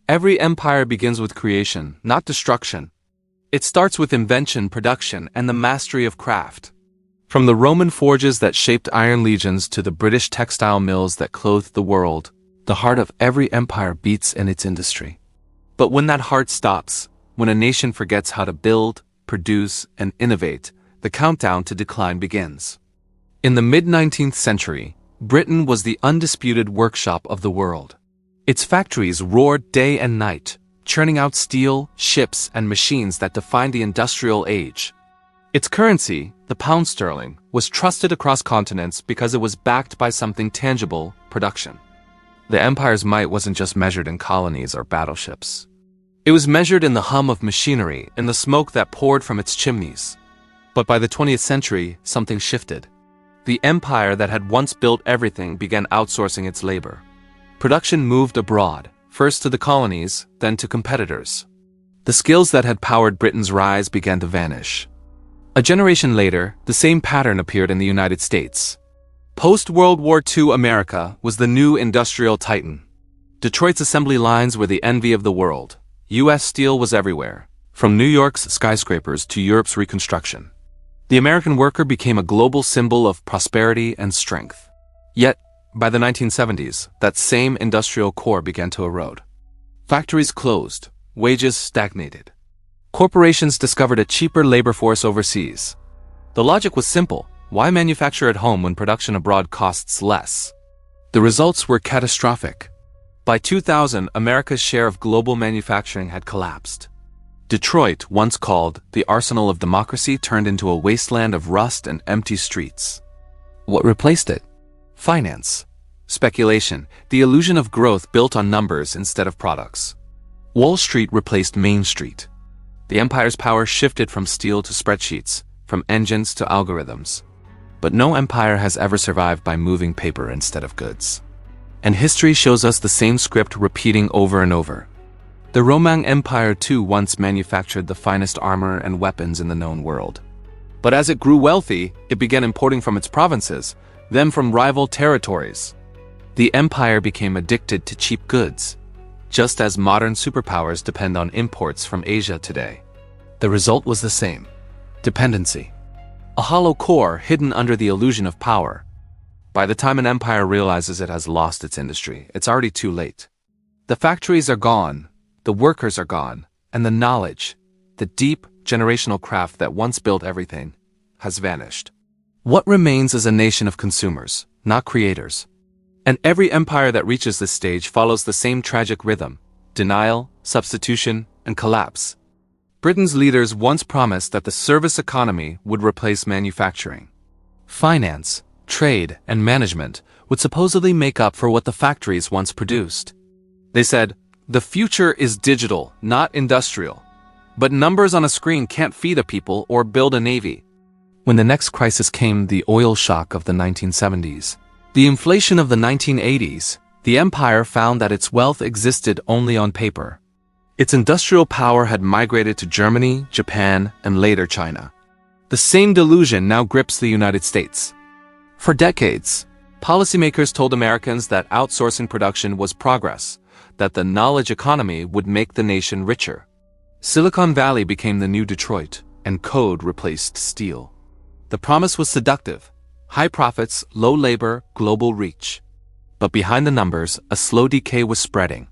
Every empire begins with creation, not destruction. It starts with invention, production, and the mastery of craft. From the Roman forges that shaped iron legions to the British textile mills that clothed the world, the heart of every empire beats in its industry. But when that heart stops, when a nation forgets how to build, produce, and innovate, the countdown to decline begins. In the mid-19th century, Britain was the undisputed workshop of the world. Its factories roared day and night, churning out steel, ships, and machines that defined the industrial age. Its currency, the pound sterling, was trusted across continents because it was backed by something tangible: production. The empire's might wasn't just measured in colonies or battleships. It was measured in the hum of machinery and the smoke that poured from its chimneys. But by the 20th century, something shifted. The empire that had once built everything began outsourcing its labor. Production moved abroad, first to the colonies, then to competitors. The skills that had powered Britain's rise began to vanish. A generation later, the same pattern appeared in the United States. Post-World War II America was the new industrial titan. Detroit's assembly lines were the envy of the world. U.S. steel was everywhere, from New York's skyscrapers to Europe's reconstruction. The American worker became a global symbol of prosperity and strength. Yet, by the 1970s, that same industrial core began to erode. Factories closed, wages stagnated. Corporations discovered a cheaper labor force overseas. The logic was simple: why manufacture at home when production abroad costs less? The results were catastrophic. By 2000, America's share of global manufacturing had collapsed. Detroit, once called the arsenal of democracy, turned into a wasteland of rust and empty streets. What replaced it? Finance. Speculation, the illusion of growth built on numbers instead of products. Wall Street replaced Main Street. The empire's power shifted from steel to spreadsheets, from engines to algorithms. But no empire has ever survived by moving paper instead of goods. And history shows us the same script repeating over and over. The Roman Empire too once manufactured the finest armor and weapons in the known world. But as it grew wealthy, it began importing from its provinces, then from rival territories. The empire became addicted to cheap goods, just as modern superpowers depend on imports from Asia today. The result was the same: dependency. A hollow core hidden under the illusion of power. By the time an empire realizes it has lost its industry, it's already too late. The factories are gone, the workers are gone, and the knowledge, the deep, generational craft that once built everything, has vanished. What remains is a nation of consumers, not creators. And every empire that reaches this stage follows the same tragic rhythm: denial, substitution, and collapse. Britain's leaders once promised that the service economy would replace manufacturing. Finance, trade, and management would supposedly make up for what the factories once produced. They said, "The future is digital, not industrial." But numbers on a screen can't feed a people or build a navy. When the next crisis came, the oil shock of the 1970s, the inflation of the 1980s, the empire found that its wealth existed only on paper. Its industrial power had migrated to Germany, Japan, and later China. The same delusion now grips the United States. For decades, policymakers told Americans that outsourcing production was progress, that the knowledge economy would make the nation richer. Silicon Valley became the new Detroit, and code replaced steel. The promise was seductive: high profits, low labor, global reach. But behind the numbers, a slow decay was spreading.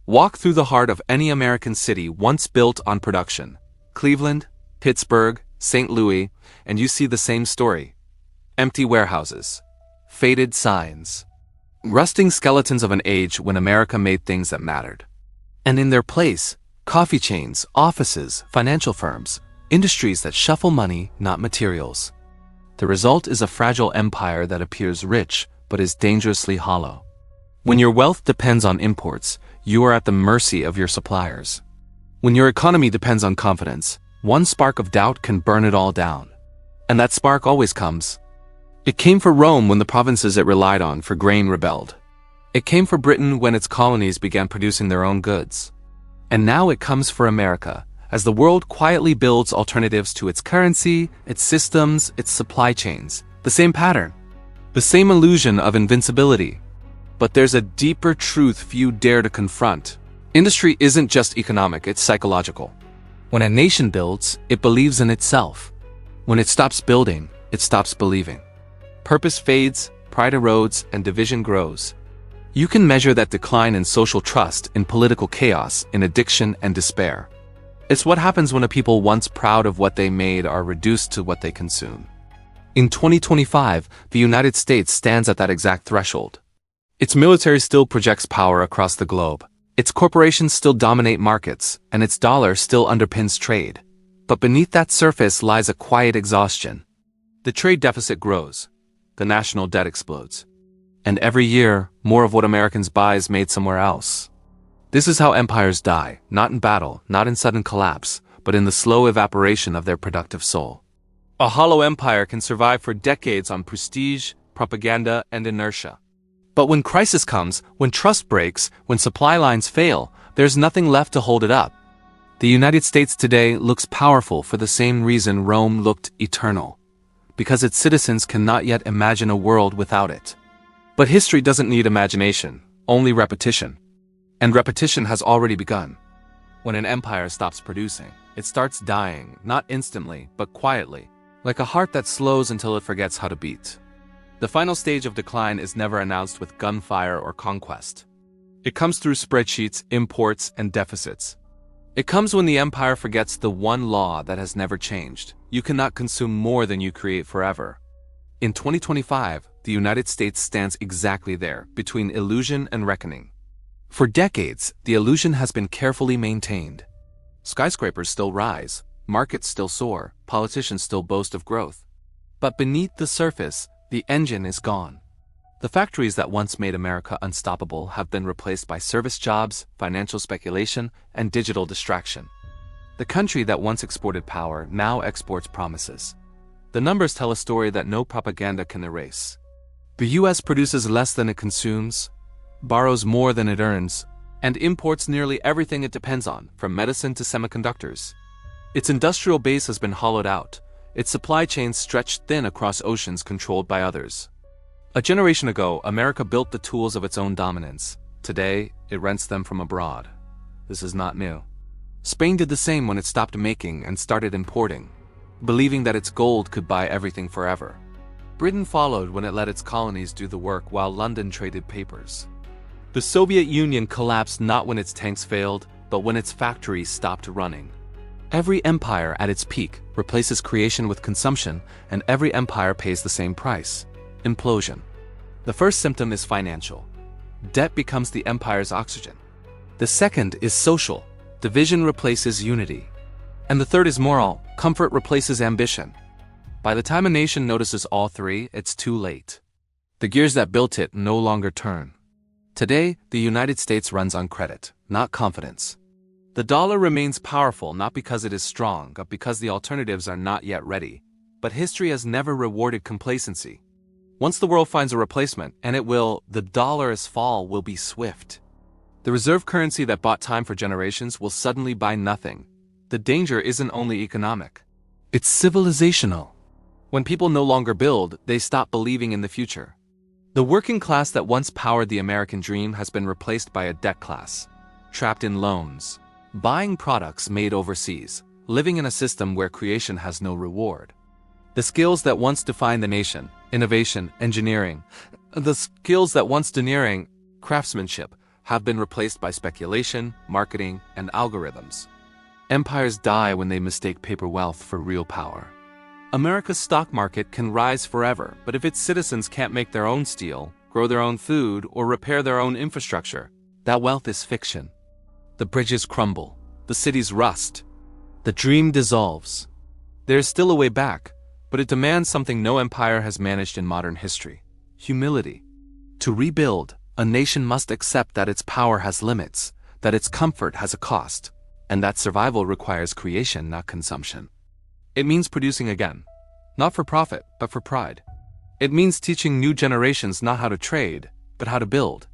Walk through the heart of any American city once built on production: Cleveland, Pittsburgh, St. Louis, and you see the same story. Empty warehouses, faded signs, rusting skeletons of an age when America made things that mattered. And in their place, coffee chains, offices, financial firms, industries that shuffle money, not materials. The result is a fragile empire that appears rich, but is dangerously hollow. When your wealth depends on imports, you are at the mercy of your suppliers. When your economy depends on confidence, one spark of doubt can burn it all down. And that spark always comes. It came for Rome when the provinces it relied on for grain rebelled. It came for Britain when its colonies began producing their own goods. And now it comes for America, as the world quietly builds alternatives to its currency, its systems, its supply chains. The same pattern. The same illusion of invincibility. But there's a deeper truth few dare to confront. Industry isn't just economic, it's psychological. When a nation builds, it believes in itself. When it stops building, it stops believing. Purpose fades, pride erodes, and division grows. You can measure that decline in social trust, in political chaos, in addiction and despair. It's what happens when a people once proud of what they made are reduced to what they consume. In 2025, the United States stands at that exact threshold. Its military still projects power across the globe. Its corporations still dominate markets, and its dollar still underpins trade. But beneath that surface lies a quiet exhaustion. The trade deficit grows. The national debt explodes. And every year, more of what Americans buy is made somewhere else. This is how empires die, not in battle, not in sudden collapse, but in the slow evaporation of their productive soul. A hollow empire can survive for decades on prestige, propaganda, and inertia. But when crisis comes, when trust breaks, when supply lines fail, there's nothing left to hold it up. The United States today looks powerful for the same reason Rome looked eternal. Because its citizens cannot yet imagine a world without it. But history doesn't need imagination, only repetition. And repetition has already begun. When an empire stops producing, it starts dying, not instantly, but quietly, like a heart that slows until it forgets how to beat. The final stage of decline is never announced with gunfire or conquest. It comes through spreadsheets, imports, and deficits. It comes when the empire forgets the one law that has never changed. You cannot consume more than you create forever. In 2025, the United States stands exactly there, between illusion and reckoning. For decades, the illusion has been carefully maintained. Skyscrapers still rise, markets still soar, politicians still boast of growth. But beneath the surface, the engine is gone. The factories that once made America unstoppable have been replaced by service jobs, financial speculation, and digital distraction. The country that once exported power now exports promises. The numbers tell a story that no propaganda can erase. The US produces less than it consumes, borrows more than it earns, and imports nearly everything it depends on, from medicine to semiconductors. Its industrial base has been hollowed out, its supply chains stretched thin across oceans controlled by others. A generation ago, America built the tools of its own dominance. Today, it rents them from abroad. This is not new. Spain did the same when it stopped making and started importing, believing that its gold could buy everything forever. Britain followed when it let its colonies do the work while London traded papers. The Soviet Union collapsed not when its tanks failed, but when its factories stopped running. Every empire at its peak replaces creation with consumption, and every empire pays the same price: implosion. The first symptom is financial. Debt becomes the empire's oxygen. The second is social. Division replaces unity. And the third is moral. Comfort replaces ambition. By the time a nation notices all three, it's too late. The gears that built it no longer turn. Today, the United States runs on credit, not confidence. The dollar remains powerful not because it is strong, but because the alternatives are not yet ready. But history has never rewarded complacency. Once the world finds a replacement, and it will, the dollar's fall will be swift. The reserve currency that bought time for generations will suddenly buy nothing. The danger isn't only economic. It's civilizational. When people no longer build, they stop believing in the future. The working class that once powered the American dream has been replaced by a debt class, trapped in loans, buying products made overseas, living in a system where creation has no reward. The skills that once defined the nation, innovation, engineering, craftsmanship, have been replaced by speculation, marketing, and algorithms. Empires die when they mistake paper wealth for real power. America's stock market can rise forever, but if its citizens can't make their own steel, grow their own food, or repair their own infrastructure, that wealth is fiction. The bridges crumble, the cities rust, the dream dissolves. There is still a way back, but it demands something no empire has managed in modern history: humility. To rebuild, a nation must accept that its power has limits, that its comfort has a cost, and that survival requires creation, not consumption. It means producing again, not for profit, but for pride. It means teaching new generations not how to trade, but how to build.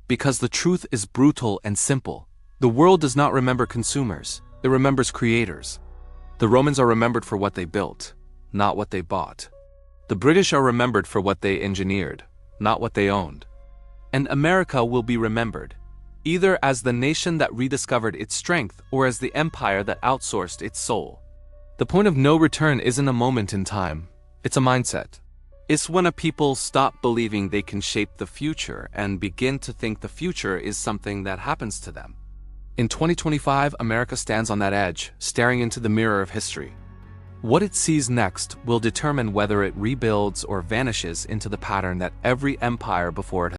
Because the truth is brutal and simple. The world does not remember consumers, it remembers creators. The Romans are remembered for what they built, not what they bought. The British are remembered for what they engineered, not what they owned. And America will be remembered either as the nation that rediscovered its strength or as the empire that outsourced its soul. The point of no return isn't a moment in time, it's a mindset. It's when a people stop believing they can shape the future and begin to think the future is something that happens to them. In 2025, America stands on that edge, staring into the mirror of history. What it sees next will determine whether it rebuilds or vanishes into the pattern that every empire before it